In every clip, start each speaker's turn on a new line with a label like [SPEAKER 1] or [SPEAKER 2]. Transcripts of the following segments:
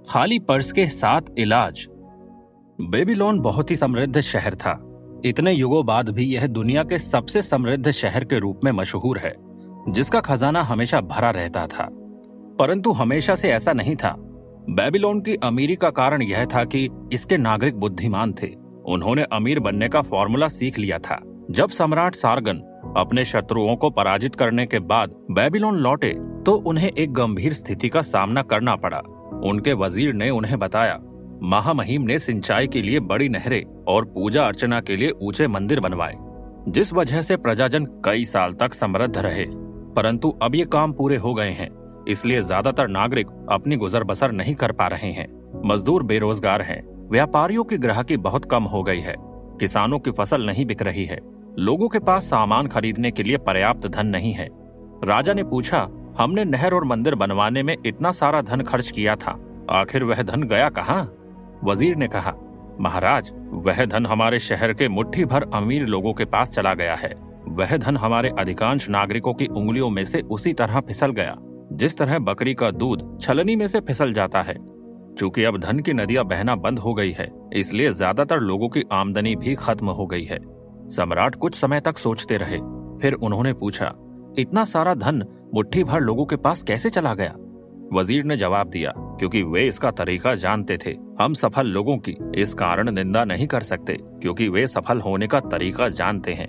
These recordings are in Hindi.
[SPEAKER 1] खाली पर्स के 7 इलाज। बेबीलोन बहुत ही समृद्ध शहर था। इतने युगों बाद भी यह दुनिया के सबसे समृद्ध शहर के रूप में मशहूर है, जिसका खजाना हमेशा भरा रहता था। परंतु हमेशा से ऐसा नहीं था। बेबीलोन की अमीरी का कारण यह था कि इसके नागरिक बुद्धिमान थे। उन्होंने अमीर बनने का फॉर्मूला सीख लिया था। जब सम्राट सारगन अपने शत्रुओं को पराजित करने के बाद बेबीलोन लौटे तो उन्हें एक गंभीर स्थिति का सामना करना पड़ा। उनके वजीर ने उन्हें बताया, महामहिम ने सिंचाई के लिए बड़ी नहरें और पूजा अर्चना के लिए ऊंचे मंदिर बनवाए, जिस वजह से प्रजाजन कई साल तक समृद्ध रहे। परंतु अब ये काम पूरे हो गए हैं, इसलिए ज्यादातर नागरिक अपनी गुजर बसर नहीं कर पा रहे हैं। मजदूर बेरोजगार हैं, व्यापारियों की ग्राहकी बहुत कम हो गई है, किसानों की फसल नहीं बिक रही है, लोगों के पास सामान खरीदने के लिए पर्याप्त धन नहीं है। राजा ने पूछा, हमने नहर और मंदिर बनवाने में इतना सारा धन खर्च किया था, आखिर वह धन गया कहाँ? वजीर ने कहा, महाराज, वह धन हमारे शहर के मुट्ठी भर अमीर लोगों के पास चला गया है। वह धन हमारे अधिकांश नागरिकों की उंगलियों में से उसी तरह फिसल गया जिस तरह बकरी का दूध छलनी में से फिसल जाता है। चूंकि अब धन की नदियां बहना बंद हो गई है, इसलिए ज्यादातर लोगों की आमदनी भी खत्म हो गई है। सम्राट कुछ समय तक सोचते रहे, फिर उन्होंने पूछा, इतना सारा धन मुट्ठी भर लोगों के पास कैसे चला गया? वजीर ने जवाब दिया, क्योंकि वे इसका तरीका जानते थे। हम सफल लोगों की इस कारण निंदा नहीं कर सकते, क्योंकि वे सफल होने का तरीका जानते हैं।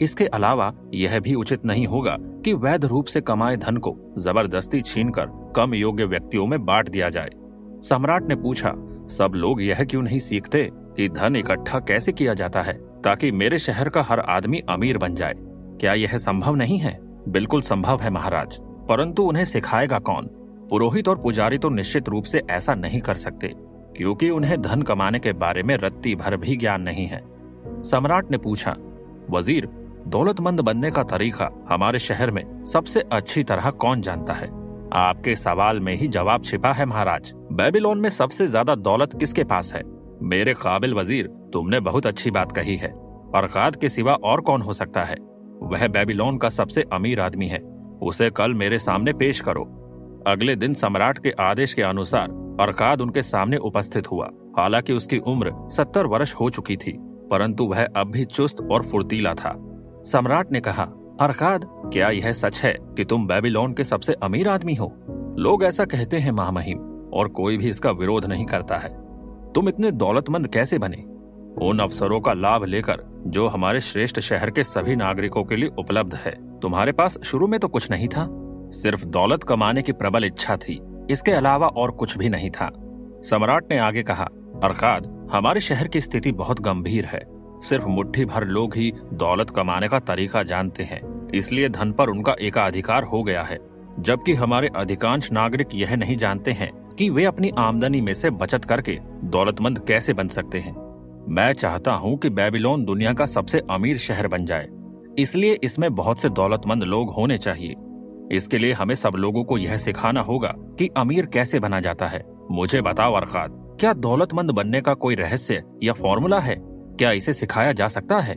[SPEAKER 1] इसके अलावा यह भी उचित नहीं होगा कि वैध रूप से कमाए धन को जबरदस्ती छीनकर कम योग्य व्यक्तियों में बांट दिया जाए। सम्राट ने पूछा, सब लोग यह क्यों नहीं सीखते कि धन इकट्ठा कैसे किया जाता है ताकि मेरे शहर का हर आदमी अमीर बन जाए? क्या यह संभव नहीं है? बिल्कुल संभव है महाराज, परंतु उन्हें सिखाएगा कौन? पुरोहित और पुजारी तो निश्चित रूप से ऐसा नहीं कर सकते, क्योंकि उन्हें धन कमाने के बारे में रत्ती भर भी ज्ञान नहीं है। सम्राट ने पूछा, वजीर, दौलतमंद बनने का तरीका हमारे शहर में सबसे अच्छी तरह कौन जानता है? आपके सवाल में ही जवाब छिपा है महाराज। बेबीलोन में सबसे ज्यादा दौलत किसके पास है? मेरे काबिल वजीर, तुमने बहुत अच्छी बात कही है। अरकाद के सिवा और कौन हो सकता है? वह बेबीलोन का सबसे अमीर आदमी है। उसे कल मेरे सामने पेश करो। अगले दिन सम्राट के आदेश के अनुसार अरकाद उनके सामने उपस्थित हुआ। हालांकि उसकी उम्र 70 वर्ष हो चुकी थी, परंतु वह अब भी चुस्त और फुर्तीला था। सम्राट ने कहा, अरकाद, क्या यह सच है कि तुम बेबीलोन के सबसे अमीर आदमी हो? लोग ऐसा कहते हैं महामहिम, और कोई भी इसका विरोध नहीं करता है। तुम इतने दौलतमंद कैसे बने? उन अवसरों का लाभ लेकर जो हमारे श्रेष्ठ शहर के सभी नागरिकों के लिए उपलब्ध है। तुम्हारे पास शुरू में तो कुछ नहीं था, सिर्फ दौलत कमाने की प्रबल इच्छा थी, इसके अलावा और कुछ भी नहीं था। सम्राट ने आगे कहा, अरकाद, हमारे शहर की स्थिति बहुत गंभीर है। सिर्फ मुट्ठी भर लोग ही दौलत कमाने का तरीका जानते हैं, इसलिए धन पर उनका एकाधिकार हो गया है, जबकि हमारे अधिकांश नागरिक यह नहीं जानते हैं कि वे अपनी आमदनी में से बचत करके दौलतमंद कैसे बन सकते हैं। मैं चाहता हूं कि बेबीलोन दुनिया का सबसे अमीर शहर बन जाए, इसलिए इसमें बहुत से दौलतमंद लोग होने चाहिए। इसके लिए हमें सब लोगों को यह सिखाना होगा कि अमीर कैसे बना जाता है। मुझे बताओ अरकाद, क्या दौलतमंद बनने का कोई रहस्य या फॉर्मूला है? क्या इसे सिखाया जा सकता है?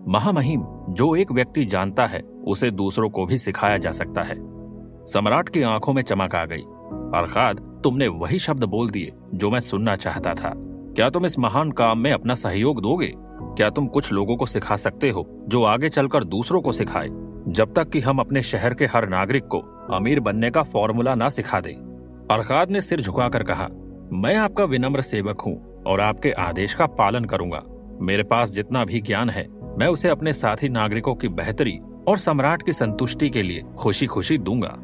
[SPEAKER 1] महामहिम, जो एक व्यक्ति जानता है उसे दूसरों को भी सिखाया जा सकता है। सम्राट की आंखों में चमक आ गई। अरकाद, तुमने वही शब्द बोल दिए जो मैं सुनना चाहता था। क्या तुम इस महान काम में अपना सहयोग दोगे? क्या तुम कुछ लोगों को सिखा सकते हो जो आगे चलकर दूसरों को सिखाए, जब तक कि हम अपने शहर के हर नागरिक को अमीर बनने का फॉर्मूला ना सिखा दें? अरकाद ने सिर झुकाकर कहा, मैं आपका विनम्र सेवक हूँ और आपके आदेश का पालन करूंगा। मेरे पास जितना भी ज्ञान है, मैं उसे अपने साथी नागरिकों की बेहतरी और सम्राट की संतुष्टि के लिए खुशी खुशी दूंगा।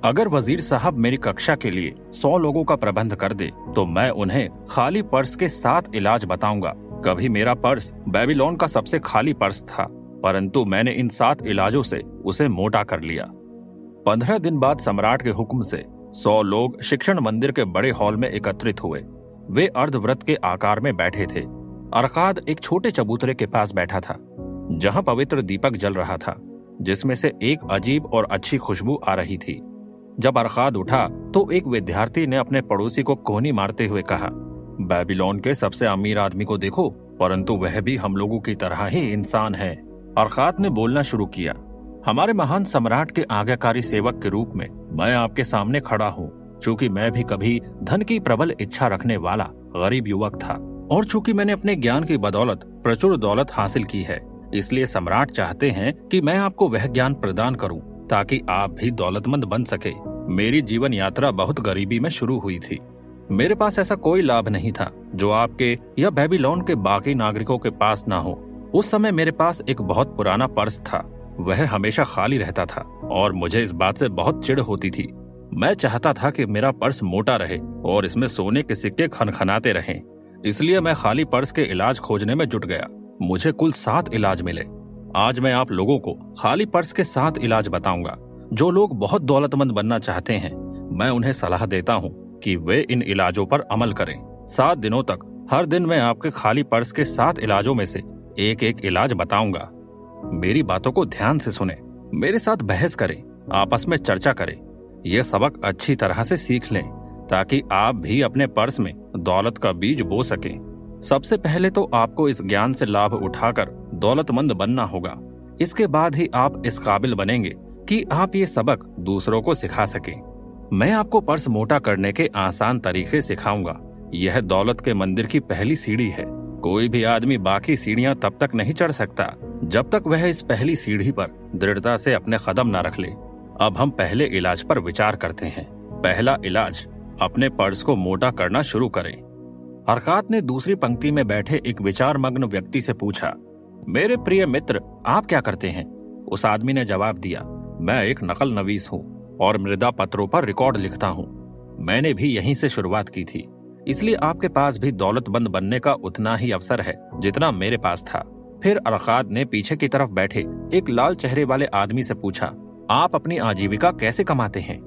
[SPEAKER 1] अगर वजीर साहब मेरी कक्षा के लिए 100 लोगों का प्रबंध कर दे तो मैं उन्हें खाली पर्स के 7 इलाज बताऊंगा। कभी मेरा पर्स बेबीलोन का सबसे खाली पर्स था, परंतु मैंने इन 7 इलाजों से उसे मोटा कर लिया। 15 दिन बाद सम्राट के हुक्म से 100 लोग शिक्षण मंदिर के बड़े हॉल में एकत्रित हुए। वे अर्धवृत्त के आकार में बैठे थे। अरकाद एक छोटे चबूतरे के पास बैठा था, जहां पवित्र दीपक जल रहा था, जिसमें से एक अजीब और अच्छी खुशबू आ रही थी। जब अरकाद उठा तो एक विद्यार्थी ने अपने पड़ोसी को कोहनी मारते हुए कहा, बेबीलोन के सबसे अमीर आदमी को देखो, परंतु वह भी हम लोगों की तरह ही इंसान है। अरकाद ने बोलना शुरू किया, हमारे महान सम्राट के आज्ञाकारी सेवक के रूप में मैं आपके सामने खड़ा हूँ। चूंकि मैं भी कभी धन की प्रबल इच्छा रखने वाला गरीब युवक था और चूंकि मैंने अपने ज्ञान की बदौलत प्रचुर दौलत हासिल की है, इसलिए सम्राट चाहते हैं कि मैं आपको वह ज्ञान प्रदान करूं ताकि आप भी दौलतमंद बन सके। मेरी जीवन यात्रा बहुत गरीबी में शुरू हुई थी। मेरे पास ऐसा कोई लाभ नहीं था जो आपके या बेबीलोन के बाकी नागरिकों के पास ना हो। उस समय मेरे पास एक बहुत पुराना पर्स था, वह हमेशा खाली रहता था और मुझे इस बात से बहुत चिढ़ होती थी। मैं चाहता था कि मेरा पर्स मोटा रहे और इसमें सोने के सिक्के खनखनाते रहें। इसलिए मैं खाली पर्स के इलाज खोजने में जुट गया। मुझे कुल 7 इलाज मिले। आज मैं आप लोगों को खाली पर्स के 7 इलाज बताऊंगा। जो लोग बहुत दौलतमंद बनना चाहते हैं, मैं उन्हें सलाह देता हूं कि वे इन इलाजों पर अमल करें। 7 दिनों तक हर दिन मैं आपके खाली पर्स के 7 इलाजों में से एक एक इलाज बताऊंगा। मेरी बातों को ध्यान से सुने, मेरे साथ बहस करें, आपस में चर्चा करें। यह सबक अच्छी तरह से सीख लें ताकि आप भी अपने पर्स में दौलत का बीज बो सकें। सबसे पहले तो आपको इस ज्ञान से लाभ उठाकर दौलतमंद बनना होगा। इसके बाद ही आप इस काबिल बनेंगे कि आप ये सबक दूसरों को सिखा सकें। मैं आपको पर्स मोटा करने के आसान तरीके सिखाऊंगा। यह दौलत के मंदिर की पहली सीढ़ी है। कोई भी आदमी बाकी सीढ़ियां तब तक नहीं चढ़ सकता जब तक वह इस पहली सीढ़ी पर दृढ़ता से अपने कदम न रख ले। अब हम पहले इलाज पर विचार करते हैं। पहला इलाज, अपने पर्स को मोटा करना शुरू करें। अरकात ने दूसरी पंक्ति में बैठे एक विचारमग्न व्यक्ति से पूछा, मेरे प्रिय मित्र, आप क्या करते हैं? उस आदमी ने जवाब दिया, मैं एक नकल नवीस हूँ और मृदा पत्रों पर रिकॉर्ड लिखता हूँ। मैंने भी यहीं से शुरुआत की थी, इसलिए आपके पास भी दौलतमंद बनने का उतना ही अवसर है जितना मेरे पास था। फिर अरकात ने पीछे की तरफ बैठे एक लाल चेहरे वाले आदमी से पूछा, आप अपनी आजीविका कैसे कमाते हैं?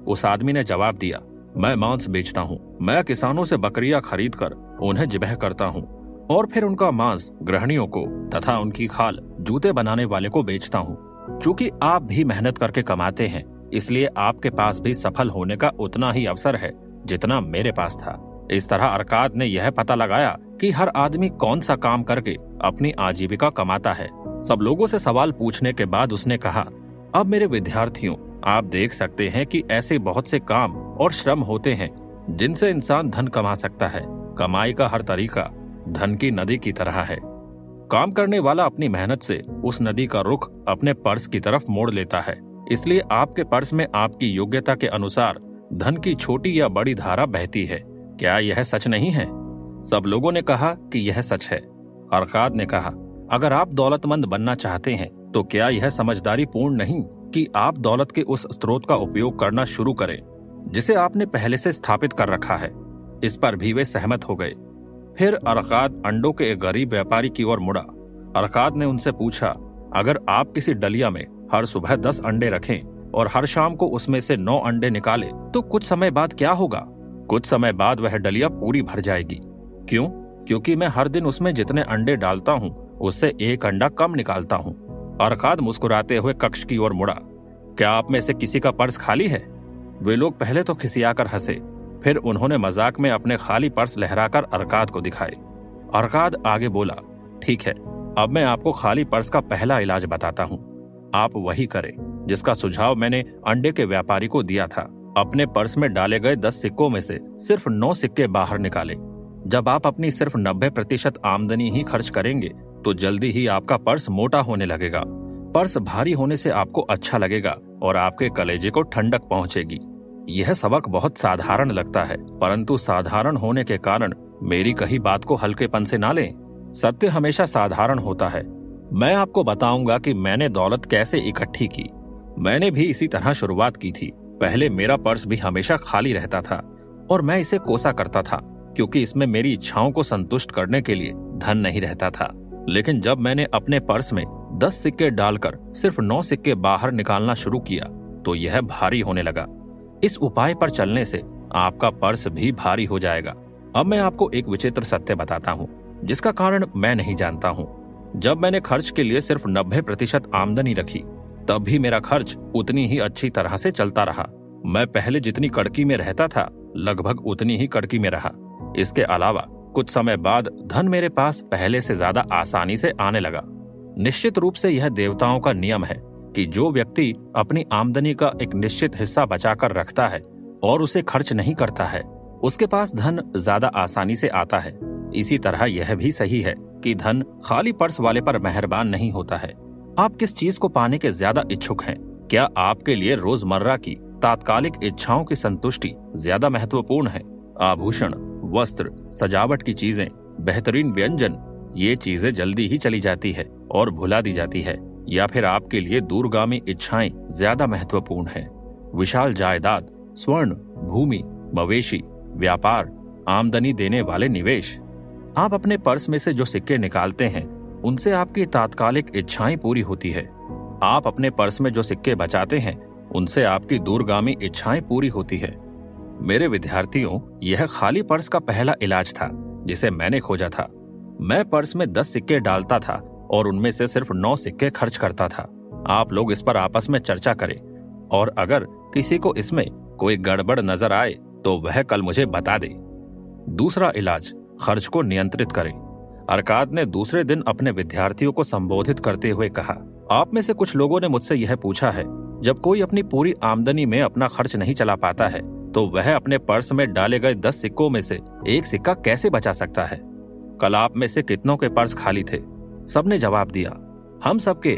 [SPEAKER 1] उस आदमी ने जवाब दिया, मैं मांस बेचता हूँ। मैं किसानों से बकरियां खरीद कर उन्हें ज़िबह करता हूँ और फिर उनका मांस गृहिणियों को तथा उनकी खाल जूते बनाने वाले को बेचता हूँ। चूंकि आप भी मेहनत करके कमाते हैं, इसलिए आपके पास भी सफल होने का उतना ही अवसर है जितना मेरे पास था। इस तरह अरकात ने यह पता लगाया कि हर आदमी कौन सा काम करके अपनी आजीविका कमाता है। सब लोगों से सवाल पूछने के बाद उसने कहा, अब मेरे विद्यार्थियों, आप देख सकते हैं कि ऐसे बहुत से काम और श्रम होते हैं जिनसे इंसान धन कमा सकता है। कमाई का हर तरीका धन की नदी की तरह है। काम करने वाला अपनी मेहनत से उस नदी का रुख अपने पर्स की तरफ मोड़ लेता है। इसलिए आपके पर्स में आपकी योग्यता के अनुसार धन की छोटी या बड़ी धारा बहती है। क्या यह सच नहीं है? सब लोगों ने कहा कि यह सच है। अरकात ने कहा, अगर आप दौलतमंद बनना चाहते हैं तो क्या यह समझदारी पूर्ण नहीं कि आप दौलत के उस स्रोत का उपयोग करना शुरू करें जिसे आपने पहले से स्थापित कर रखा है? इस पर भी वे सहमत हो गए। फिर अरकात अंडों के एक गरीब व्यापारी की ओर मुड़ा। अरकात ने उनसे पूछा, अगर आप किसी डलिया में हर सुबह 10 अंडे रखें और हर शाम को उसमें से 9 अंडे निकाले तो कुछ समय बाद क्या होगा? कुछ समय बाद वह डलिया पूरी भर जाएगी। क्यों? क्योंकि मैं हर दिन उसमें जितने अंडे डालता हूँ उससे 1 अंडा कम निकालता हूँ। अरकात मुस्कुराते हुए कक्ष की ओर मुड़ा। क्या आप में से किसी का पर्स खाली है? वे लोग पहले तो खिसियाकर हंसे, फिर उन्होंने मजाक में अपने खाली पर्स लहराकर अरकात को दिखाए। अरकात आगे बोला, ठीक है, अब मैं आपको खाली पर्स का पहला इलाज बताता हूँ। आप वही करें जिसका सुझाव मैंने अंडे के व्यापारी को दिया था। अपने पर्स में डाले गए 10 सिक्कों में से सिर्फ 9 सिक्के बाहर निकाले। जब आप अपनी सिर्फ 90% आमदनी ही खर्च करेंगे तो जल्दी ही आपका पर्स मोटा होने लगेगा। पर्स भारी होने से आपको अच्छा लगेगा और आपके कलेजे को ठंडक पहुंचेगी। यह सबक बहुत साधारण लगता है, परंतु साधारण होने के कारण मेरी कही बात को हल्केपन से ना लें। सत्य हमेशा साधारण होता है। मैं आपको बताऊंगा कि मैंने दौलत कैसे इकट्ठी की। मैंने भी इसी तरह शुरुआत की थी। पहले मेरा पर्स भी हमेशा खाली रहता था और मैं इसे कोसा करता था क्योंकि इसमें मेरी इच्छाओं को संतुष्ट करने के लिए धन नहीं रहता था। लेकिन जब मैंने अपने पर्स में 10 सिक्के डालकर सिर्फ 9 सिक्के बाहर निकालना शुरू किया तो यह भारी होने लगा। इस उपाय पर चलने से आपका पर्स भी भारी हो जाएगा। अब मैं आपको एक विचित्र सत्य बताता हूँ जिसका कारण मैं नहीं जानता हूँ। जब मैंने खर्च के लिए सिर्फ 90% आमदनी रखी तब भी मेरा खर्च उतनी ही अच्छी तरह से चलता रहा। मैं पहले जितनी कड़की में रहता था लगभग उतनी ही कड़की में रहा। इसके अलावा कुछ समय बाद धन मेरे पास पहले से ज्यादा आसानी से आने लगा। निश्चित रूप से यह देवताओं का नियम है कि जो व्यक्ति अपनी आमदनी का एक निश्चित हिस्सा बचाकर रखता है और उसे खर्च नहीं करता है, उसके पास धन ज्यादा आसानी से आता है। इसी तरह यह भी सही है कि धन खाली पर्स वाले पर मेहरबान नहीं होता है। आप किस चीज को पाने के ज्यादा इच्छुक हैं? क्या आपके लिए रोजमर्रा की तात्कालिक इच्छाओं की संतुष्टि ज्यादा महत्वपूर्ण है? आभूषण, वस्त्र, सजावट की चीजें, बेहतरीन व्यंजन, ये चीजें जल्दी ही चली जाती है और भुला दी जाती है। या फिर आपके लिए दूरगामी इच्छाएं ज्यादा महत्वपूर्ण हैं? विशाल जायदाद, स्वर्ण, भूमि, मवेशी, व्यापार, आमदनी देने वाले निवेश। आप अपने पर्स में से जो सिक्के निकालते हैं उनसे आपकी तात्कालिक इच्छाएं पूरी होती है। आप अपने पर्स में जो सिक्के बचाते हैं उनसे आपकी दूरगामी इच्छाएं पूरी होती है। मेरे विद्यार्थियों, यह खाली पर्स का पहला इलाज था जिसे मैंने खोजा था। मैं पर्स में 10 सिक्के डालता था और उनमें से सिर्फ 9 सिक्के खर्च करता था। आप लोग इस पर आपस में चर्चा करें और अगर किसी को इसमें कोई गड़बड़ नजर आए तो वह कल मुझे बता दे। दूसरा इलाज, खर्च को नियंत्रित करें। अरकाद ने दूसरे दिन अपने विद्यार्थियों को संबोधित करते हुए कहा, आप में से कुछ लोगों ने मुझसे यह पूछा है, जब कोई अपनी पूरी आमदनी में अपना खर्च नहीं चला पाता है तो वह अपने पर्स में डाले गए 10 सिक्कों में से एक सिक्का कैसे बचा सकता है? कल आप में से कितनों के पर्स खाली थे? सबने जवाब दिया, हम सबके।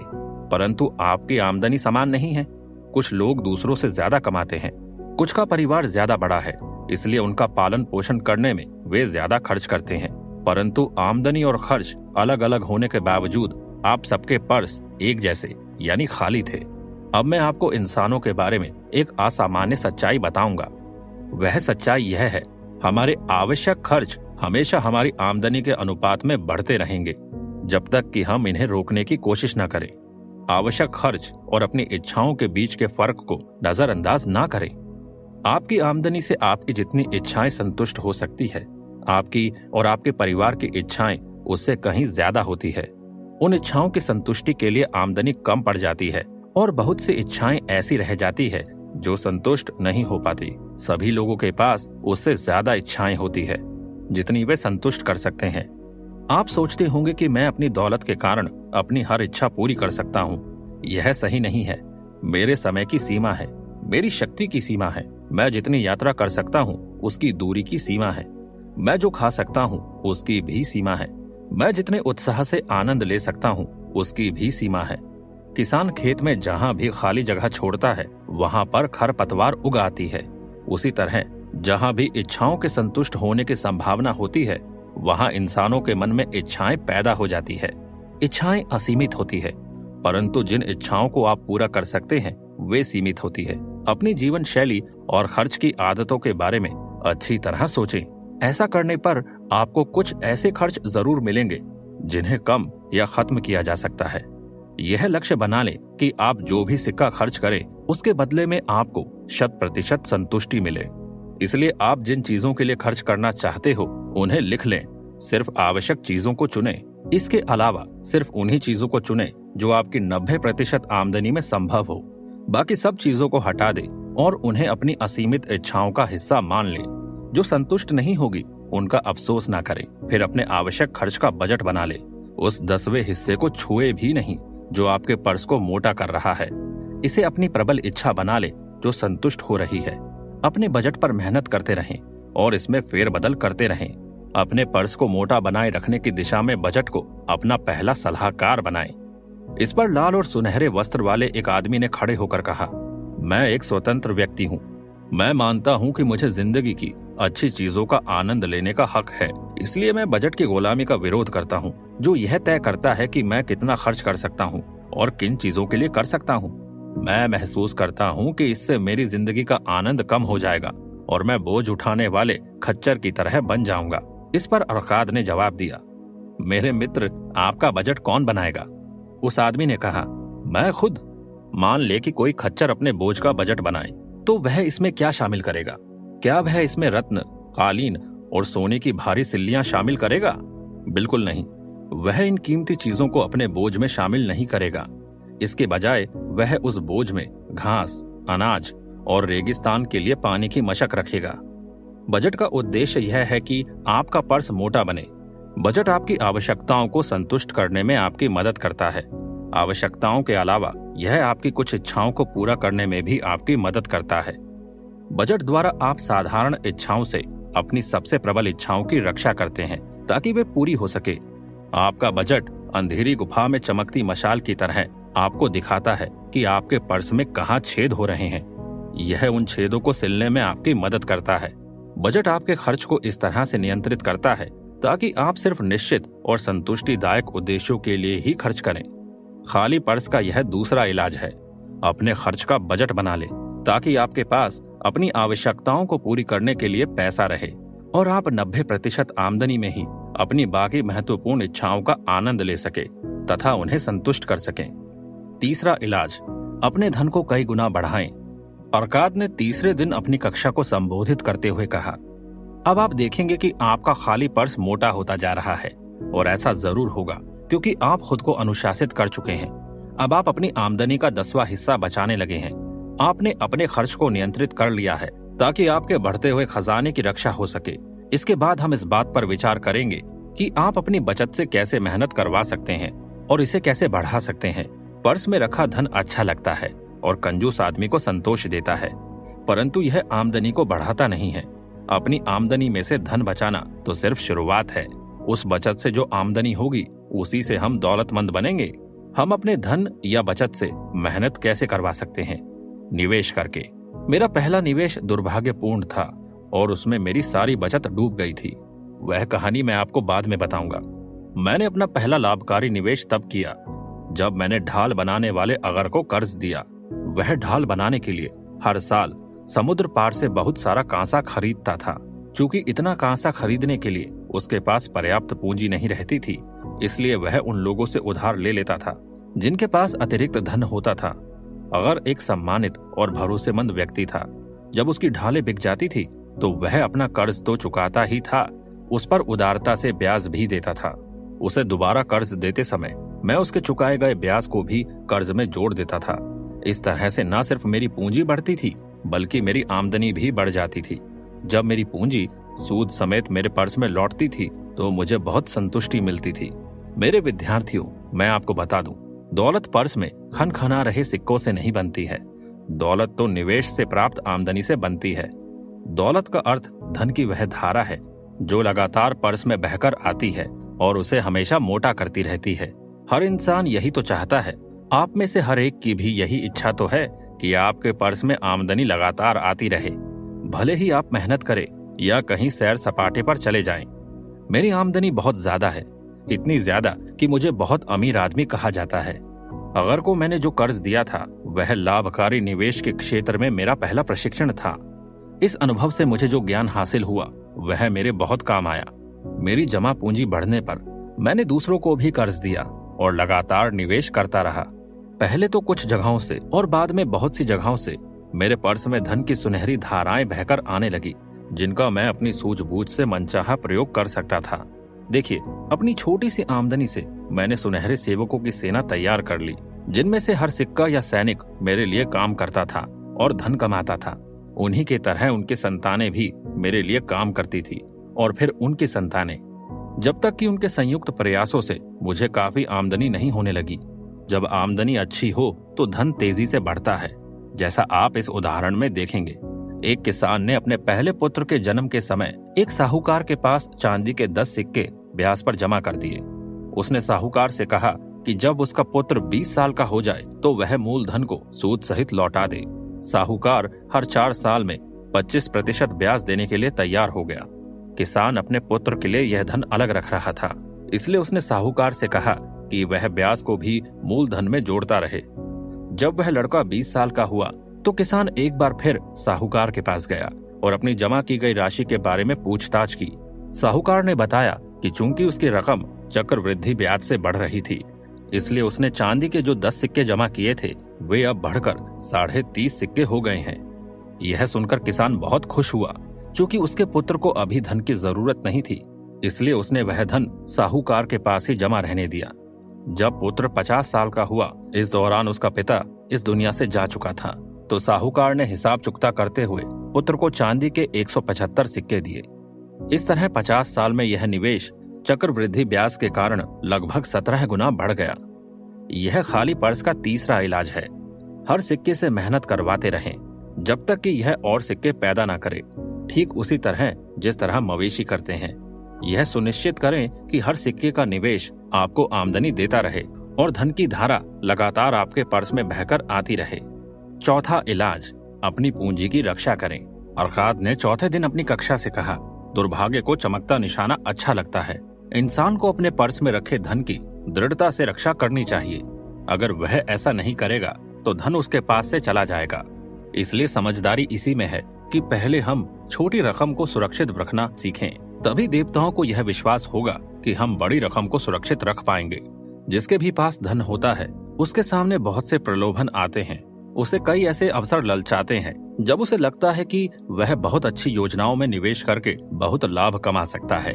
[SPEAKER 1] परंतु आपकी आमदनी समान नहीं है। कुछ लोग दूसरों से ज्यादा कमाते हैं, कुछ का परिवार ज्यादा बड़ा है, इसलिए उनका पालन पोषण करने में वे ज्यादा खर्च करते हैं। परंतु आमदनी और खर्च अलग अलग होने के बावजूद आप सबके पर्स एक जैसे यानी खाली थे। अब मैं आपको इंसानों के बारे में एक असामान्य सच्चाई बताऊंगा। वह सच्चाई यह है, हमारे आवश्यक खर्च हमेशा हमारी आमदनी के अनुपात में बढ़ते रहेंगे जब तक कि हम इन्हें रोकने की कोशिश न करें। आवश्यक खर्च और अपनी इच्छाओं के बीच के फर्क को नजरअंदाज ना करें। आपकी आमदनी से आपकी जितनी इच्छाएं संतुष्ट हो सकती है, आपकी और आपके परिवार की इच्छाएं उससे कहीं ज्यादा होती है। उन इच्छाओं की संतुष्टि के लिए आमदनी कम पड़ जाती है और बहुत सी इच्छाएं ऐसी रह जाती है जो संतुष्ट नहीं हो पाती। सभी लोगों के पास उससे ज्यादा इच्छाएं होती है जितनी वे संतुष्ट कर सकते हैं। आप सोचते होंगे कि मैं अपनी दौलत के कारण अपनी हर इच्छा पूरी कर सकता हूँ। यह सही नहीं है। मेरे समय की सीमा है, मेरी शक्ति की सीमा है। मैं जितनी यात्रा कर सकता हूँ उसकी दूरी की सीमा है। मैं जो खा सकता हूँ उसकी भी सीमा है। मैं जितने उत्साह से आनंद ले सकता हूँ उसकी भी सीमा है। किसान खेत में जहाँ भी खाली जगह छोड़ता है वहाँ पर खरपतवार उग आती है। उसी तरह जहाँ भी इच्छाओं के संतुष्ट होने की संभावना होती है वहाँ इंसानों के मन में इच्छाएं पैदा हो जाती है। इच्छाएं असीमित होती है, परंतु जिन इच्छाओं को आप पूरा कर सकते हैं वे सीमित होती है। अपनी जीवन शैली और खर्च की आदतों के बारे में अच्छी तरह सोचें। ऐसा करने पर आपको कुछ ऐसे खर्च जरूर मिलेंगे जिन्हें कम या खत्म किया जा सकता है। यह लक्ष्य बना लें कि आप जो भी सिक्का खर्च करें उसके बदले में आपको 100% संतुष्टि मिले। इसलिए आप जिन चीजों के लिए खर्च करना चाहते हो उन्हें लिख लें। सिर्फ आवश्यक चीजों को चुनें। इसके अलावा सिर्फ उन्हीं चीजों को चुनें जो आपकी 90% आमदनी में संभव हो। बाकी सब चीजों को हटा दें और उन्हें अपनी असीमित इच्छाओं का हिस्सा मान लें। जो संतुष्ट नहीं होगी उनका अफसोस ना करें। फिर अपने आवश्यक खर्च का बजट बना ले। उस 10वें हिस्से को छुए भी नहीं जो आपके पर्स को मोटा कर रहा है। इसे अपनी प्रबल इच्छा बना ले जो संतुष्ट हो रही है। अपने बजट पर मेहनत करते रहें और इसमें फेरबदल करते रहें। अपने पर्स को मोटा बनाए रखने की दिशा में बजट को अपना पहला सलाहकार बनाएं। इस पर लाल और सुनहरे वस्त्र वाले एक आदमी ने खड़े होकर कहा, मैं एक स्वतंत्र व्यक्ति हूँ। मैं मानता हूँ कि मुझे जिंदगी की अच्छी चीजों का आनंद लेने का हक है। इसलिए मैं बजट की गुलामी का विरोध करता हूँ जो यह तय करता है कि मैं कितना खर्च कर सकता हूँ और किन चीजों के लिए कर सकता हूँ। मैं महसूस करता हूँ कि इससे मेरी जिंदगी का आनंद कम हो जाएगा और मैं बोझ उठाने वाले खच्चर की तरह बन जाऊंगा। इस पर अरकाद ने जवाब दिया, मेरे मित्र, आपका बजट कौन बनाएगा? उस आदमी ने कहा, मैं खुद। मान ले कि कोई खच्चर अपने बोझ का बजट बनाए तो वह इसमें क्या शामिल करेगा? क्या वह इसमें रत्न, कालीन और सोने की भारी सिल्लियां शामिल करेगा? बिल्कुल नहीं। वह इन कीमती चीजों को अपने बोझ में शामिल नहीं करेगा। इसके बजाय वह उस बोझ में घास, अनाज और रेगिस्तान के लिए पानी की मशक रखेगा। बजट का उद्देश्य यह है कि आपका पर्स मोटा बने। बजट आपकी आवश्यकताओं को संतुष्ट करने में आपकी मदद करता है। आवश्यकताओं के अलावा यह आपकी कुछ इच्छाओं को पूरा करने में भी आपकी मदद करता है। बजट द्वारा आप साधारण इच्छाओं से अपनी सबसे प्रबल इच्छाओं की रक्षा करते हैं ताकि वे पूरी हो सके। आपका बजट अंधेरी गुफा में चमकती मशाल की तरह आपको दिखाता है कि आपके पर्स में कहाँ छेद हो रहे हैं। यह उन छेदों को सिलने में आपकी मदद करता है। बजट आपके खर्च को इस तरह से नियंत्रित करता है ताकि आप सिर्फ निश्चित और संतुष्टिदायक उद्देश्यों के लिए ही खर्च करें। खाली पर्स का यह दूसरा इलाज है। अपने खर्च का बजट बना ले ताकि आपके पास अपनी आवश्यकताओं को पूरी करने के लिए पैसा रहे और आप 90% आमदनी में ही अपनी बाकी महत्वपूर्ण इच्छाओं का आनंद ले सके तथा उन्हें संतुष्ट कर सकें। तीसरा इलाज, अपने धन को कई गुना बढ़ाएं। अरकाद ने तीसरे दिन अपनी कक्षा को संबोधित करते हुए कहा, अब आप देखेंगे कि आपका खाली पर्स मोटा होता जा रहा है और ऐसा जरूर होगा क्योंकि आप खुद को अनुशासित कर चुके हैं। अब आप अपनी आमदनी का 10वां हिस्सा बचाने लगे हैं। आपने अपने खर्च को नियंत्रित कर लिया है ताकि आपके बढ़ते हुए खजाने की रक्षा हो सके। इसके बाद हम इस बात पर विचार करेंगे कि आप अपनी बचत से कैसे मेहनत करवा सकते हैं और इसे कैसे बढ़ा सकते हैं। पर्स में रखा धन अच्छा लगता है और कंजूस आदमी को संतोष देता है, परंतु यह आमदनी को बढ़ाता नहीं है। अपनी आमदनी में से धन बचाना तो सिर्फ शुरुआत है। उस बचत से जो आमदनी होगी उसी से हम दौलतमंद बनेंगे। हम अपने धन या बचत से मेहनत कैसे करवा सकते हैं? निवेश करके। मेरा पहला निवेश दुर्भाग्यपूर्ण था और उसमें मेरी सारी बचत डूब गई थी। वह कहानी मैं आपको बाद में बताऊंगा। मैंने अपना पहला लाभकारी निवेश तब किया जब मैंने ढाल बनाने वाले अगर को कर्ज दिया। वह ढाल बनाने के लिए हर साल समुद्र पार से बहुत सारा कांसा खरीदता था। चूंकि इतना कांसा खरीदने के लिए उसके पास पर्याप्त पूंजी नहीं रहती थी, इसलिए वह उन लोगों से उधार ले लेता था जिनके पास अतिरिक्त धन होता था। अगर एक सम्मानित और भरोसेमंद व्यक्ति था, जब उसकी ढालें बिक जाती थी तो वह अपना कर्ज तो चुकाता ही था, उस पर उदारता से ब्याज भी देता था। उसे दोबारा कर्ज देते समय मैं उसके चुकाए गए ब्याज को भी कर्ज में जोड़ देता था। इस तरह से न सिर्फ मेरी पूंजी बढ़ती थी बल्कि मेरी आमदनी भी बढ़ जाती थी। जब मेरी पूंजी सूद समेत मेरे पर्स में लौटती थी तो मुझे बहुत संतुष्टि मिलती थी। मेरे विद्यार्थियों, मैं आपको बता दूं, दौलत पर्स में खनखना रहे सिक्कों से नहीं बनती है। दौलत तो निवेश से प्राप्त आमदनी से बनती है। दौलत का अर्थ धन की वह धारा है जो लगातार पर्स में बहकर आती है और उसे हमेशा मोटा करती रहती है। हर इंसान यही तो चाहता है। आप में से हर एक की भी यही इच्छा तो है कि आपके पर्स में आमदनी लगातार आती रहे, भले ही आप मेहनत करें या कहीं सैर सपाटे पर चले जाएं। मेरी आमदनी बहुत ज्यादा है, इतनी ज्यादा कि मुझे बहुत अमीर आदमी कहा जाता है। अगर को मैंने जो कर्ज दिया था वह लाभकारी निवेश के क्षेत्र में मेरा पहला प्रशिक्षण था। इस अनुभव से मुझे जो ज्ञान हासिल हुआ वह मेरे बहुत काम आया। मेरी जमा पूंजी बढ़ने पर मैंने दूसरों को भी कर्ज दिया और लगातार निवेश करता रहा। पहले तो कुछ जगहों से और बाद में बहुत सी जगहों से मेरे पर्स में धन की सुनहरी धाराएं बहकर आने लगी, जिनका मैं अपनी सूझबूझ से मनचाहा प्रयोग कर सकता था। देखिए, अपनी छोटी सी आमदनी से मैंने सुनहरे सेवकों की सेना तैयार कर ली, जिनमें से हर सिक्का या सैनिक मेरे लिए काम करता था और धन कमाता था। उन्हीं के तरह उनकी संतानें भी मेरे लिए काम करती थी और फिर उनकी संतानें, जब तक कि उनके संयुक्त प्रयासों से मुझे काफी आमदनी नहीं होने लगी। जब आमदनी अच्छी हो तो धन तेजी से बढ़ता है, जैसा आप इस उदाहरण में देखेंगे। एक किसान ने अपने पहले पुत्र के जन्म के समय एक साहूकार के पास चांदी के 10 सिक्के ब्याज पर जमा कर दिए। उसने साहूकार से कहा कि जब उसका पुत्र 20 साल का हो जाए तो वह मूलधन को सूद सहित लौटा दे। साहूकार हर 4 साल में 25% ब्याज देने के लिए तैयार हो गया। किसान अपने पुत्र के लिए यह धन अलग रख रहा था, इसलिए उसने साहूकार से कहा कि वह ब्याज को भी मूलधन में जोड़ता रहे। जब वह लड़का 20 साल का हुआ तो किसान एक बार फिर साहूकार के पास गया और अपनी जमा की गई राशि के बारे में पूछताछ की। साहूकार ने बताया कि चूंकि उसकी रकम चक्रवृद्धि ब्याज से बढ़ रही थी, इसलिए उसने चांदी के जो 10 सिक्के जमा किए थे वे अब बढ़कर 30.5 सिक्के हो गए हैं। यह सुनकर किसान बहुत खुश हुआ। चूंकि उसके पुत्र को अभी धन की जरूरत नहीं थी, इसलिए उसने वह धन साहूकार के पास ही जमा रहने दिया। जब पुत्र 50 साल का हुआ, इस दौरान उसका पिता इस दुनिया से जा चुका था, तो साहूकार ने हिसाब चुकता करते हुए पुत्र को चांदी के 175 सिक्के दिए। इस तरह 50 साल में यह निवेश चक्रवृद्धि ब्याज के कारण लगभग 17 गुना बढ़ गया। यह खाली पर्स का तीसरा इलाज है। हर सिक्के से मेहनत करवाते रहें। जब तक कि यह और सिक्के पैदा ना करे। ठीक उसी तरह जिस तरह मवेशी करते हैं। यह सुनिश्चित करें कि हर सिक्के का निवेश आपको आमदनी देता रहे और धन की धारा लगातार आपके पर्स में बहकर आती रहे। चौथा इलाज, अपनी पूंजी की रक्षा करें। अरकाद ने चौथे दिन अपनी कक्षा से कहा, दुर्भाग्य को चमकता निशाना अच्छा लगता है। इंसान को अपने पर्स में रखे धन की दृढ़ता से रक्षा करनी चाहिए। अगर वह ऐसा नहीं करेगा तो धन उसके पास से चला जाएगा। इसलिए समझदारी इसी में है कि पहले हम छोटी रकम को सुरक्षित रखना सीखें। तभी देवताओं को यह विश्वास होगा कि हम बड़ी रकम को सुरक्षित रख पाएंगे। जिसके भी पास धन होता है उसके सामने बहुत से प्रलोभन आते हैं। उसे कई ऐसे अवसर ललचाते हैं जब उसे लगता है कि वह बहुत अच्छी योजनाओं में निवेश करके बहुत लाभ कमा सकता है।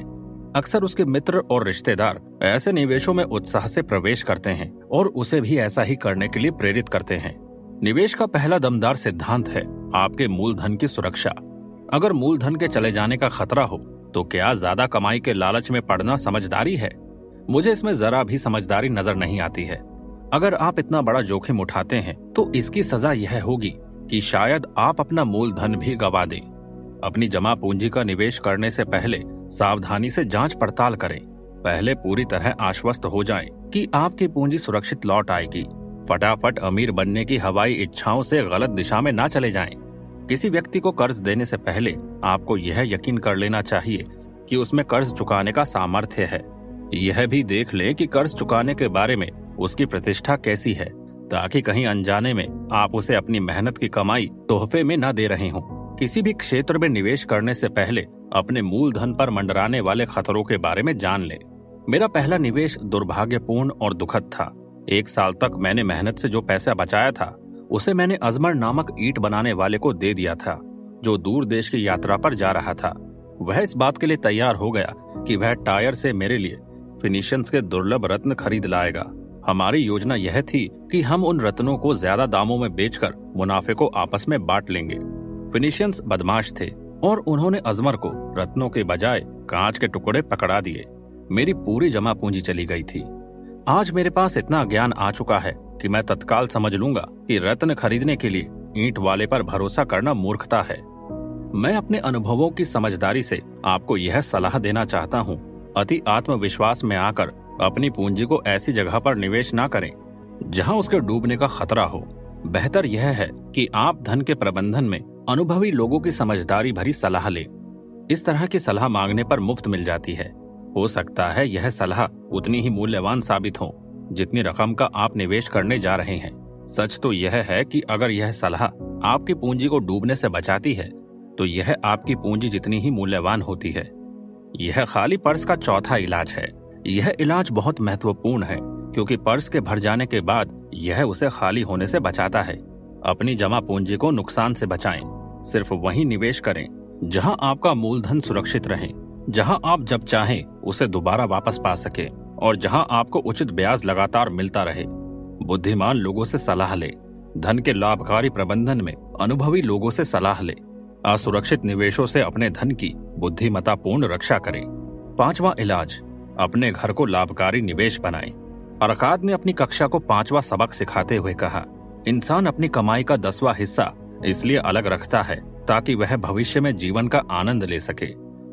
[SPEAKER 1] अक्सर उसके मित्र और रिश्तेदार ऐसे निवेशों में उत्साह से प्रवेश करते हैं और उसे भी ऐसा ही करने के लिए प्रेरित करते हैं। निवेश का पहला दमदार सिद्धांत है आपके मूलधन की सुरक्षा। अगर मूलधन के चले जाने का खतरा हो तो क्या ज्यादा कमाई के लालच में पड़ना समझदारी है? मुझे इसमें जरा भी समझदारी नजर नहीं आती है। अगर आप इतना बड़ा जोखिम उठाते हैं तो इसकी सजा यह होगी कि शायद आप अपना मूलधन भी गंवा दें। अपनी जमा पूंजी का निवेश करने से पहले सावधानी से जांच पड़ताल करें। पहले पूरी तरह आश्वस्त हो जाएं कि आपकी पूंजी सुरक्षित लौट आएगी। फटाफट अमीर बनने की हवाई इच्छाओं से गलत दिशा में ना चले जाएं। किसी व्यक्ति को कर्ज देने से पहले आपको यह यकीन कर लेना चाहिए कि उसमें कर्ज चुकाने का सामर्थ्य है। यह भी देख लें कि कर्ज चुकाने के बारे में उसकी प्रतिष्ठा कैसी है, ताकि कहीं अनजाने में आप उसे अपनी मेहनत की कमाई तोहफे में न दे रहे हों। किसी भी क्षेत्र में निवेश करने से पहले अपने मूलधन पर मंडराने वाले खतरों के बारे में जान लें। मेरा पहला निवेश दुर्भाग्यपूर्ण और दुखद था। 1 साल तक मैंने मेहनत से जो पैसा बचाया था उसे मैंने अजमर नामक ईंट बनाने वाले को दे दिया था, जो दूर देश की यात्रा पर जा रहा था। वह इस बात के लिए तैयार हो गया कि वह टायर से मेरे लिए फिनिशियंस के दुर्लभ रत्न खरीद लाएगा। हमारी योजना यह थी कि हम उन रत्नों को ज्यादा दामों में बेचकर मुनाफे को आपस में बांट लेंगे। फिनिशियंस बदमाश थे और उन्होंने अजमर को रत्नों के बजाय कांच के टुकड़े पकड़ा दिए। मेरी पूरी जमा पूंजी चली गई थी। आज मेरे पास इतना ज्ञान आ चुका है कि मैं तत्काल समझ लूंगा कि रत्न खरीदने के लिए ईंट वाले पर भरोसा करना मूर्खता है। मैं अपने अनुभवों की समझदारी से आपको यह सलाह देना चाहता हूँ, अति आत्मविश्वास में आकर अपनी पूंजी को ऐसी जगह पर निवेश ना करें जहां उसके डूबने का खतरा हो। बेहतर यह है कि आप धन के प्रबंधन में अनुभवी लोगों की समझदारी भरी सलाह लें। इस तरह की सलाह मांगने पर मुफ्त मिल जाती है। हो सकता है यह सलाह उतनी ही मूल्यवान साबित हो जितनी रकम का आप निवेश करने जा रहे हैं। सच तो यह है कि अगर यह सलाह आपकी पूंजी को डूबने से बचाती है तो यह आपकी पूंजी जितनी ही मूल्यवान होती है। यह खाली पर्स का चौथा इलाज है। यह इलाज बहुत महत्वपूर्ण है क्योंकि पर्स के भर जाने के बाद यह उसे खाली होने से बचाता है। अपनी जमा पूंजी को नुकसान से बचाएं। सिर्फ वही निवेश करें जहां आपका मूलधन सुरक्षित रहे, जहां आप जब चाहें उसे दोबारा वापस पा सके और जहां आपको उचित ब्याज लगातार मिलता रहे। बुद्धिमान लोगों से सलाह ले। धन के लाभकारी प्रबंधन में अनुभवी लोगों से सलाह ले। असुरक्षित निवेशों से अपने धन की बुद्धिमत्तापूर्ण रक्षा करें। 5वां इलाज, अपने घर को लाभकारी निवेश बनाएं। अरकाद ने अपनी कक्षा को 5वां सबक सिखाते हुए कहा, इंसान अपनी कमाई का 10वां हिस्सा इसलिए अलग रखता है ताकि वह भविष्य में जीवन का आनंद ले सके।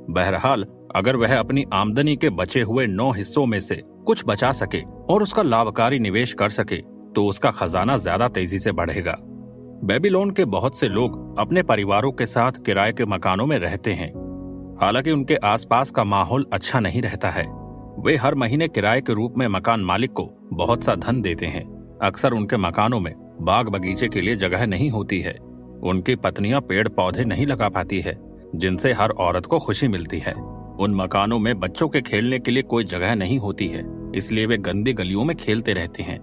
[SPEAKER 1] बहरहाल अगर वह अपनी आमदनी के बचे हुए 9 हिस्सों में से कुछ बचा सके और उसका लाभकारी निवेश कर सके तो उसका खजाना ज्यादा तेजी से बढ़ेगा। बेबीलोन के बहुत से लोग अपने परिवारों के साथ किराए के मकानों में रहते हैं। हालांकि उनके आसपास का माहौल अच्छा नहीं रहता है। वे हर महीने किराए के रूप में मकान मालिक को बहुत सा धन देते हैं। अक्सर उनके मकानों में बाग बगीचे के लिए जगह नहीं होती है। उनकी पत्नियां पेड़ पौधे नहीं लगा पाती है जिनसे हर औरत को खुशी मिलती है। उन मकानों में बच्चों के खेलने के लिए कोई जगह नहीं होती है, इसलिए वे गंदी गलियों में खेलते रहते हैं।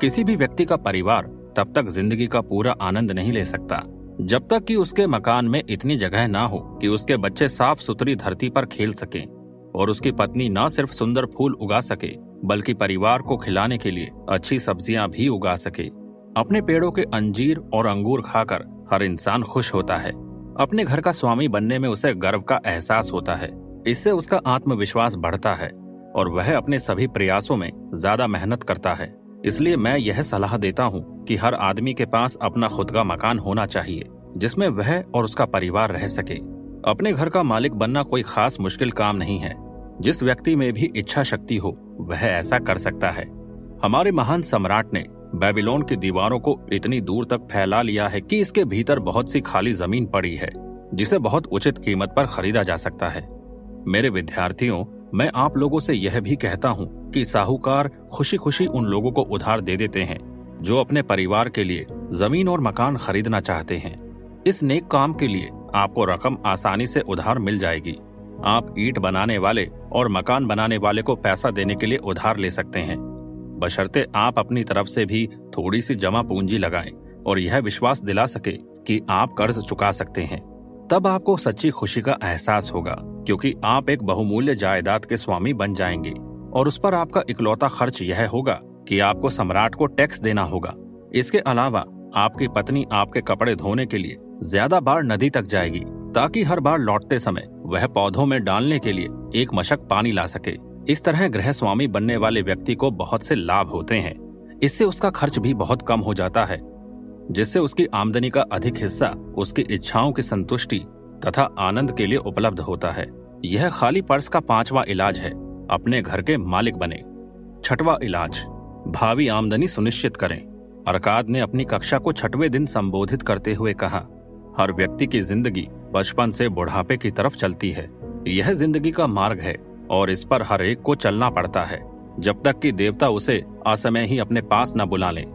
[SPEAKER 1] किसी भी व्यक्ति का परिवार तब तक जिंदगी का पूरा आनंद नहीं ले सकता जब तक कि उसके मकान में इतनी जगह ना हो कि उसके बच्चे साफ सुथरी धरती पर खेल सकें और उसकी पत्नी न सिर्फ सुंदर फूल उगा सके बल्कि परिवार को खिलाने के लिए अच्छी सब्जियां भी उगा सके। अपने पेड़ों के अंजीर और अंगूर खाकर हर इंसान खुश होता है। अपने घर का स्वामी बनने में उसे गर्व का एहसास होता है। इससे उसका आत्मविश्वास बढ़ता है और वह अपने सभी प्रयासों में ज्यादा मेहनत करता है। इसलिए मैं यह सलाह देता हूँ कि हर आदमी के पास अपना खुद का मकान होना चाहिए। जिसमें वह और उसका परिवार रह सके। अपने घर का मालिक बनना कोई खास मुश्किल काम नहीं है। जिस व्यक्ति में भी इच्छा शक्ति हो वह ऐसा कर सकता है। हमारे महान सम्राट ने बेबीलोन की दीवारों को इतनी दूर तक फैला लिया है कि इसके भीतर बहुत सी खाली जमीन पड़ी है जिसे बहुत उचित कीमत पर खरीदा जा सकता है। मेरे विद्यार्थियों, मैं आप लोगों से यह भी कहता हूँ कि साहूकार खुशी खुशी उन लोगों को उधार दे देते हैं जो अपने परिवार के लिए जमीन और मकान खरीदना चाहते हैं। इस नेक काम के लिए आपको रकम आसानी से उधार मिल जाएगी। आप ईंट बनाने वाले और मकान बनाने वाले को पैसा देने के लिए उधार ले सकते हैं, बशर्ते आप अपनी तरफ से भी थोड़ी सी जमा पूंजी लगाएं और यह विश्वास दिला सके कि आप कर्ज चुका सकते हैं। तब आपको सच्ची खुशी का एहसास होगा, क्योंकि आप एक बहुमूल्य जायदाद के स्वामी बन जाएंगे और उस पर आपका इकलौता खर्च यह होगा कि आपको सम्राट को टैक्स देना होगा। इसके अलावा आपकी पत्नी आपके कपड़े धोने के लिए ज्यादा बार नदी तक जाएगी ताकि हर बार लौटते समय वह पौधों में डालने के लिए एक मशक पानी ला सके। इस तरह गृह स्वामी बनने वाले व्यक्ति को बहुत से लाभ होते हैं। इससे उसका खर्च भी बहुत कम हो जाता है, जिससे उसकी आमदनी का अधिक हिस्सा उसकी इच्छाओं की संतुष्टि तथा आनंद के लिए उपलब्ध होता है। यह खाली पर्स का 5वां इलाज है, अपने घर के मालिक बने। 6वां इलाज, भावी आमदनी सुनिश्चित करें। अरकाद ने अपनी कक्षा को 6वें दिन संबोधित करते हुए कहा, हर व्यक्ति की जिंदगी बचपन से बुढ़ापे की तरफ चलती है। यह जिंदगी का मार्ग है और इस पर हर एक को चलना पड़ता है जब तक कि देवता उसे असमय ही अपने पास न बुला लें।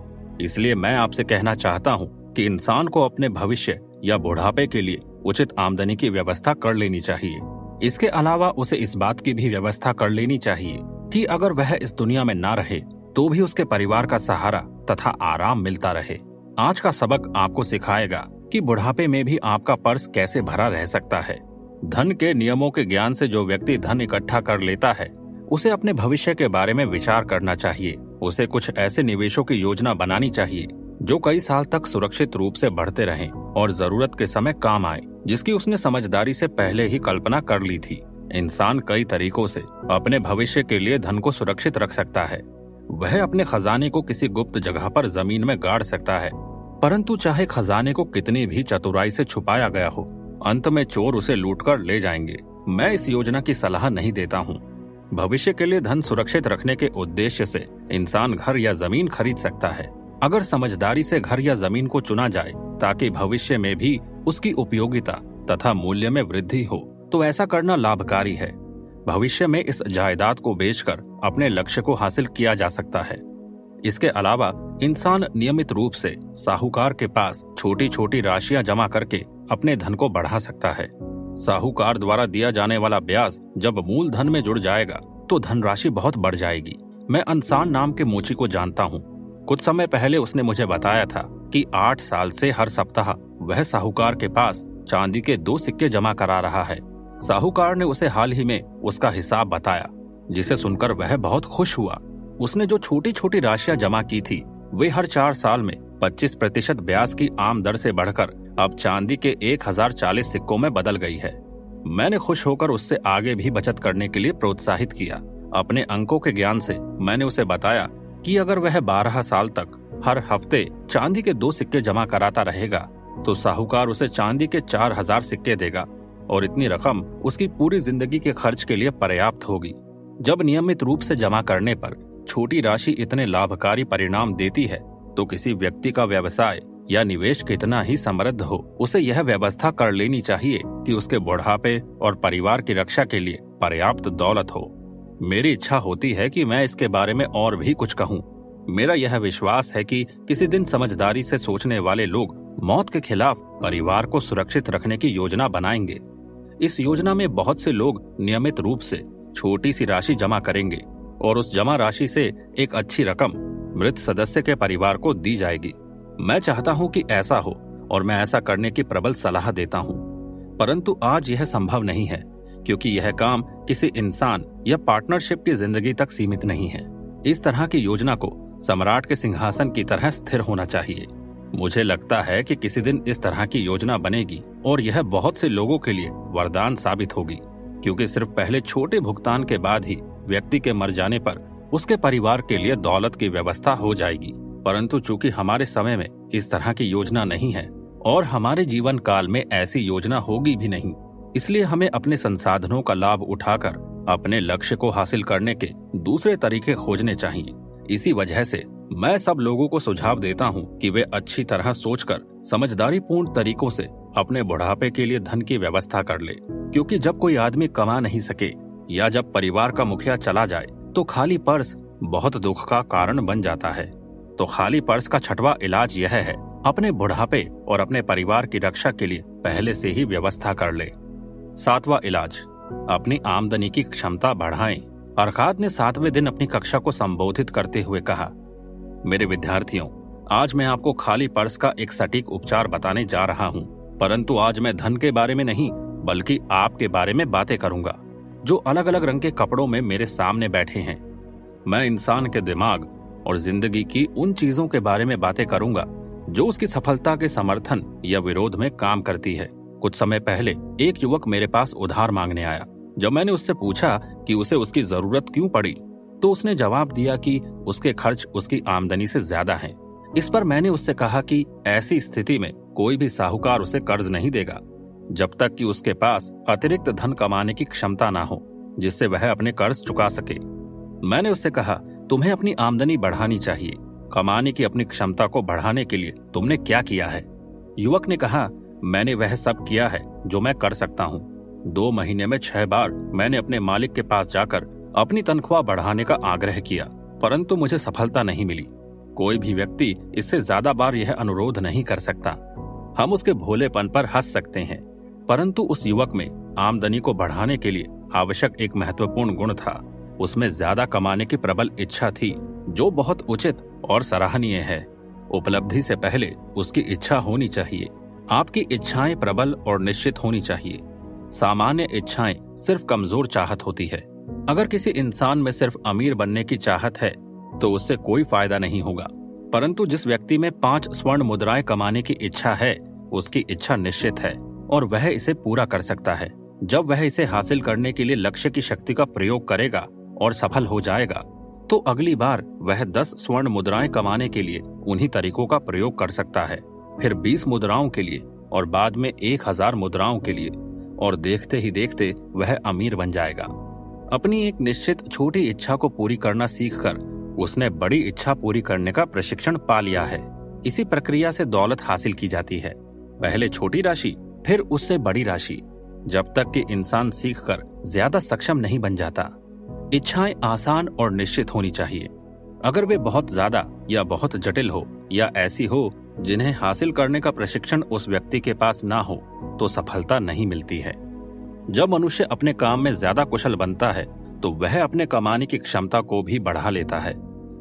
[SPEAKER 1] इसलिए मैं आपसे कहना चाहता हूँ कि इंसान को अपने भविष्य या बुढ़ापे के लिए उचित आमदनी की व्यवस्था कर लेनी चाहिए। इसके अलावा उसे इस बात की भी व्यवस्था कर लेनी चाहिए कि अगर वह इस दुनिया में ना रहे तो भी उसके परिवार का सहारा तथा आराम मिलता रहे। आज का सबक आपको सिखाएगा कि बुढ़ापे में भी आपका पर्स कैसे भरा रह सकता है। धन के नियमों के ज्ञान से जो व्यक्ति धन इकट्ठा कर लेता है उसे अपने भविष्य के बारे में विचार करना चाहिए। उसे कुछ ऐसे निवेशों की योजना बनानी चाहिए जो कई साल तक सुरक्षित रूप से बढ़ते रहें और जरूरत के समय काम आए, जिसकी उसने समझदारी से पहले ही कल्पना कर ली थी। इंसान कई तरीकों से अपने भविष्य के लिए धन को सुरक्षित रख सकता है। वह अपने खजाने को किसी गुप्त जगह पर जमीन में गाड़ सकता है, परंतु चाहे खजाने को कितनी भी चतुराई से छुपाया गया हो, अंत में चोर उसे लूटकर ले जाएंगे। मैं इस योजना की सलाह नहीं देता हूँ। भविष्य के लिए धन सुरक्षित रखने के उद्देश्य से इंसान घर या जमीन खरीद सकता है। अगर समझदारी से घर या जमीन को चुना जाए ताकि भविष्य में भी उसकी उपयोगिता तथा मूल्य में वृद्धि हो, तो ऐसा करना लाभकारी है। भविष्य में इस जायदाद को बेचकर अपने लक्ष्य को हासिल किया जा सकता है। इसके अलावा इंसान नियमित रूप से साहूकार के पास छोटी छोटी राशियां जमा करके अपने धन को बढ़ा सकता है। साहूकार द्वारा दिया जाने वाला ब्याज जब मूल धन में जुड़ जाएगा तो धनराशि बहुत बढ़ जाएगी। मैं अंसान नाम के मोची को जानता हूँ। कुछ समय पहले उसने मुझे बताया था कि 8 साल से हर सप्ताह वह साहूकार के पास चांदी के 2 सिक्के जमा करा रहा है। साहूकार ने उसे हाल ही में उसका हिसाब बताया, जिसे सुनकर वह बहुत खुश हुआ। उसने जो छोटी छोटी राशियां जमा की थी वे हर 4 साल में 25% ब्याज की आम दर से बढ़कर अब चांदी के 1040 सिक्कों में बदल गई है। मैंने खुश होकर उससे आगे भी बचत करने के लिए प्रोत्साहित किया। अपने अंकों के ज्ञान से मैंने उसे बताया कि अगर वह 12 साल तक हर हफ्ते चांदी के 2 सिक्के जमा कराता रहेगा तो साहूकार उसे चांदी के 4000 सिक्के देगा और इतनी रकम उसकी पूरी जिंदगी के खर्च के लिए पर्याप्त होगी। जब नियमित रूप से जमा करने पर छोटी राशि इतने लाभकारी परिणाम देती है तो किसी व्यक्ति का व्यवसाय या निवेश कितना ही समृद्ध हो, उसे यह व्यवस्था कर लेनी चाहिए कि उसके बुढ़ापे और परिवार की रक्षा के लिए पर्याप्त दौलत हो। मेरी इच्छा होती है कि मैं इसके बारे में और भी कुछ कहूँ। मेरा यह विश्वास है कि किसी दिन समझदारी से सोचने वाले लोग मौत के खिलाफ परिवार को सुरक्षित रखने की योजना बनाएंगे। इस योजना में बहुत से लोग नियमित रूप से छोटी सी राशि जमा करेंगे और उस जमा राशि से एक अच्छी रकम मृत सदस्य के परिवार को दी जाएगी। मैं चाहता हूं कि ऐसा हो और मैं ऐसा करने की प्रबल सलाह देता हूं, परंतु आज यह संभव नहीं है क्योंकि यह काम किसी इंसान या पार्टनरशिप की जिंदगी तक सीमित नहीं है। इस तरह की योजना को सम्राट के सिंहासन की तरह स्थिर होना चाहिए। मुझे लगता है कि किसी दिन इस तरह की योजना बनेगी और यह बहुत से लोगों के लिए वरदान साबित होगी, क्योंकि सिर्फ पहले छोटे भुगतान के बाद ही व्यक्ति के मर जाने पर उसके परिवार के लिए दौलत की व्यवस्था हो जाएगी। परंतु चूंकि हमारे समय में इस तरह की योजना नहीं है, और हमारे जीवन काल में ऐसी योजना होगी भी नहीं। इसलिए हमें अपने संसाधनों का लाभ उठाकर अपने लक्ष्य को हासिल करने के दूसरे तरीके खोजने चाहिए। इसी वजह से मैं सब लोगों को सुझाव देता हूं कि वे अच्छी तरह सोचकर समझदारीपूर्ण तरीकों से अपने बुढ़ापे के लिए धन की व्यवस्था कर ले, क्योंकि जब कोई आदमी कमा नहीं सके या जब परिवार का मुखिया चला जाए तो खाली पर्स बहुत दुख का कारण बन जाता है। तो खाली पर्स का छठवां इलाज यह है, अपने बुढ़ापे और अपने परिवार की रक्षा के लिए पहले से ही व्यवस्था कर ले। सातवां इलाज, अपनी आमदनी की क्षमता बढ़ाएं। अरकाद ने 7वें दिन अपनी कक्षा को संबोधित करते हुए कहा, मेरे विद्यार्थियों, आज मैं आपको खाली पर्स का एक सटीक उपचार बताने जा रहा हूं, परंतु आज मैं धन के बारे में नहीं बल्कि आपके बारे में बातें करूंगा, जो अलग अलग रंग के कपड़ों में मेरे सामने बैठे हैं। मैं इंसान के दिमाग और जिंदगी की उन चीजों के बारे में बातें करूंगा जो उसकी सफलता के समर्थन या विरोध में काम करती है। कुछ समय पहले एक युवक मेरे पास उधार मांगने आया। जब मैंने उससे पूछा कि उसे उसकी जरूरत क्यों पड़ी, तो उसने जवाब दिया कि उसके खर्च उसकी आमदनी से ज्यादा हैं। इस पर मैंने उससे कहा कि ऐसी स्थिति में कोई भी साहूकार उसे कर्ज नहीं देगा जब तक कि उसके पास अतिरिक्त धन कमाने की क्षमता ना हो जिससे वह अपने कर्ज चुका सके। मैंने उससे कहा, तुम्हें अपनी आमदनी बढ़ानी चाहिए। कमाने की अपनी क्षमता को बढ़ाने के लिए तुमने क्या किया है? युवक ने कहा, मैंने वह सब किया है जो मैं कर सकता हूँ। 2 महीने में 6 बार मैंने अपने मालिक के पास जाकर अपनी तनख्वाह बढ़ाने का आग्रह किया, परंतु मुझे सफलता नहीं मिली। कोई भी व्यक्ति इससे ज्यादा बार यह अनुरोध नहीं कर सकता। हम उसके भोलेपन पर हंस सकते हैं, परंतु उस युवक में आमदनी को बढ़ाने के लिए आवश्यक एक महत्वपूर्ण गुण था। उसमें ज्यादा कमाने की प्रबल इच्छा थी, जो बहुत उचित और सराहनीय है। उपलब्धि से पहले उसकी इच्छा होनी चाहिए। आपकी इच्छाएं प्रबल और निश्चित होनी चाहिए। सामान्य इच्छाएं सिर्फ कमजोर चाहत होती है। अगर किसी इंसान में सिर्फ अमीर बनने की चाहत है तो उससे कोई फायदा नहीं होगा, परंतु जिस व्यक्ति में 5 स्वर्ण मुद्राएं कमाने की इच्छा है, उसकी इच्छा निश्चित है और वह इसे पूरा कर सकता है। जब वह इसे हासिल करने के लिए लक्ष्य की शक्ति का प्रयोग करेगा और सफल हो जाएगा, तो अगली बार वह 10 स्वर्ण मुद्राएं कमाने के लिए उन्हीं तरीकों का प्रयोग कर सकता है, फिर 20 मुद्राओं के लिए और बाद में 1000 मुद्राओं के लिए, और देखते ही देखते वह अमीर बन जाएगा। अपनी एक निश्चित छोटी इच्छा को पूरी करना सीखकर उसने बड़ी इच्छा पूरी करने का प्रशिक्षण पा लिया है। इसी प्रक्रिया से दौलत हासिल की जाती है, पहले छोटी राशि फिर उससे बड़ी राशि, जब तक कि इंसान सीखकर ज्यादा सक्षम नहीं बन जाता। इच्छाएं आसान और निश्चित होनी चाहिए। अगर वे बहुत ज्यादा या बहुत जटिल हो या ऐसी हो जिन्हें हासिल करने का प्रशिक्षण उस व्यक्ति के पास ना हो, तो सफलता नहीं मिलती है। जब मनुष्य अपने काम में ज्यादा कुशल बनता है तो वह अपने कमाने की क्षमता को भी बढ़ा लेता है।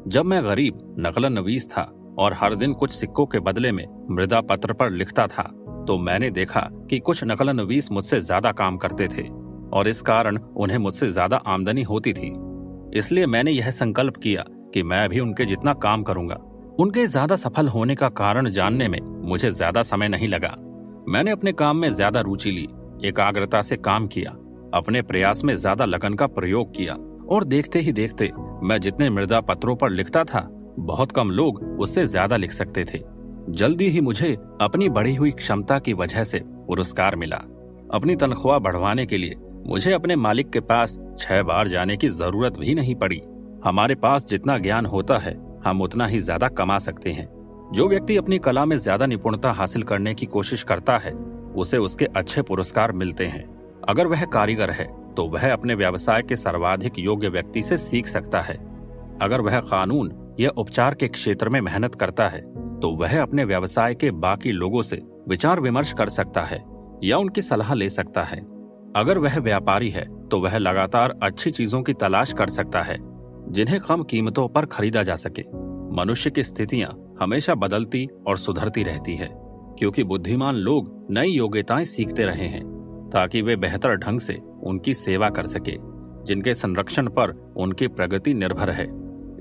[SPEAKER 1] जब मैं गरीब नकलनवीस था और हर दिन कुछ सिक्कों के बदले में मृदा पत्र पर लिखता था, तो मैंने देखा कि कुछ नकलनवीस मुझसे ज्यादा काम करते थे और इस कारण उन्हें मुझसे ज्यादा आमदनी होती थी। इसलिए मैंने यह संकल्प किया कि मैं भी उनके जितना काम करूंगा। उनके ज्यादा सफल होने का कारण जानने में मुझे ज्यादा समय नहीं लगा। मैंने अपने काम में ज्यादा रुचि ली, एकाग्रता से काम किया, अपने प्रयास में ज्यादा लगन का प्रयोग किया और देखते ही देखते मैं जितने मृदा पत्रों पर लिखता था, बहुत कम लोग उससे ज्यादा लिख सकते थे। जल्दी ही मुझे अपनी बढ़ी हुई क्षमता की वजह से पुरस्कार मिला। अपनी तनख्वाह बढ़वाने के लिए मुझे अपने मालिक के पास 6 बार जाने की जरूरत भी नहीं पड़ी। हमारे पास जितना ज्ञान होता है, हम उतना ही ज्यादा कमा सकते हैं। जो व्यक्ति अपनी कला में ज्यादा निपुणता हासिल करने की कोशिश करता है, उसे उसके अच्छे पुरस्कार मिलते हैं। अगर वह कारीगर है तो वह अपने व्यवसाय के सर्वाधिक योग्य व्यक्ति से सीख सकता है। अगर वह कानून या उपचार के क्षेत्र में मेहनत करता है तो वह अपने व्यवसाय के बाकी लोगों से विचार विमर्श कर सकता है या उनकी सलाह ले सकता है। अगर वह व्यापारी है तो वह लगातार अच्छी चीजों की तलाश कर सकता है जिन्हें कम कीमतों पर खरीदा जा सके। मनुष्य की स्थितियां हमेशा बदलती और सुधरती रहती है, क्योंकि बुद्धिमान लोग नई योग्यताएं सीखते रहे हैं ताकि वे बेहतर ढंग से उनकी सेवा कर सके, जिनके संरक्षण पर उनकी प्रगति निर्भर है।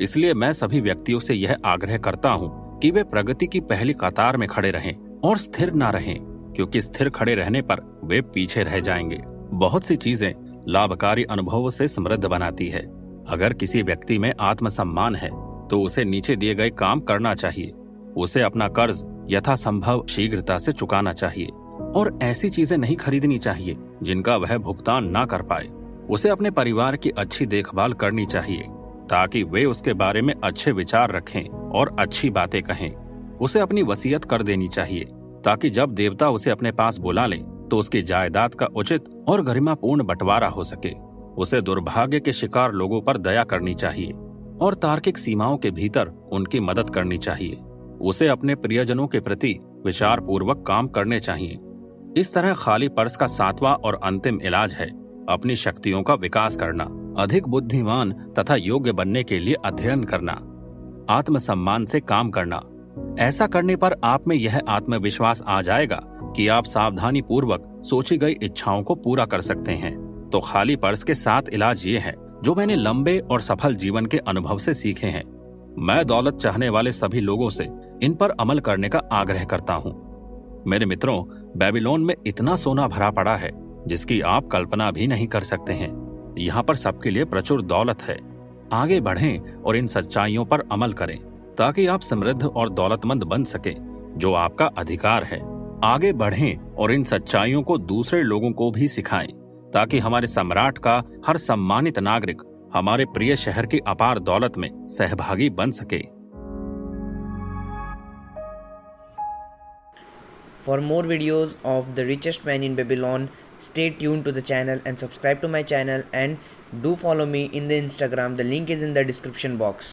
[SPEAKER 1] इसलिए मैं सभी व्यक्तियों से यह आग्रह करता हूँ कि वे प्रगति की पहली कतार में खड़े रहें और स्थिर न रहें, क्योंकि स्थिर खड़े रहने पर वे पीछे रह जाएंगे। बहुत सी चीजें लाभकारी अनुभवों से समृद्ध बनाती है। अगर किसी व्यक्ति में आत्मसम्मान है तो उसे नीचे दिए गए काम करना चाहिए। उसे अपना कर्ज यथासंभव शीघ्रता से चुकाना चाहिए और ऐसी चीजें नहीं खरीदनी चाहिए जिनका वह भुगतान ना कर पाए। उसे अपने परिवार की अच्छी देखभाल करनी चाहिए ताकि वे उसके बारे में अच्छे विचार रखें और अच्छी बातें कहें। उसे अपनी वसीयत कर देनी चाहिए ताकि जब देवता उसे अपने पास बुला लें तो उसकी जायदाद का उचित और गरिमापूर्ण बंटवारा हो सके। उसे दुर्भाग्य के शिकार लोगों पर दया करनी चाहिए और तार्किक सीमाओं के भीतर उनकी मदद करनी चाहिए। उसे अपने प्रियजनों के प्रति विचार पूर्वक काम करने चाहिए। इस तरह खाली पर्स का 7वां और अंतिम इलाज है अपनी शक्तियों का विकास करना, अधिक बुद्धिमान तथा योग्य बनने के लिए अध्ययन करना, आत्मसम्मान से काम करना। ऐसा करने पर आप में यह आत्मविश्वास आ जाएगा कि आप सावधानी पूर्वक सोची गई इच्छाओं को पूरा कर सकते हैं। तो खाली पर्स के 7 इलाज ये हैं जो मैंने लंबे और सफल जीवन के अनुभव से सीखे हैं। मैं दौलत चाहने वाले सभी लोगों से इन पर अमल करने का आग्रह करता हूँ। मेरे मित्रों, बेबीलोन में इतना सोना भरा पड़ा है जिसकी आप कल्पना भी नहीं कर सकते हैं। यहाँ पर सबके लिए प्रचुर दौलत है। आगे बढ़ें और इन सच्चाइयों पर अमल करें ताकि आप समृद्ध और दौलतमंद बन सके जो आपका अधिकार है। आगे बढ़ें और इन सच्चाइयों को दूसरे लोगों को भी सिखाएं ताकि हमारे सम्राट का हर सम्मानित नागरिक हमारे प्रिय शहर की अपार दौलत में सहभागी बन सके।
[SPEAKER 2] For more videos of the richest man in Babylon, stay tuned to the channel and subscribe to my channel, and do follow me in the Instagram. The link is in the description box.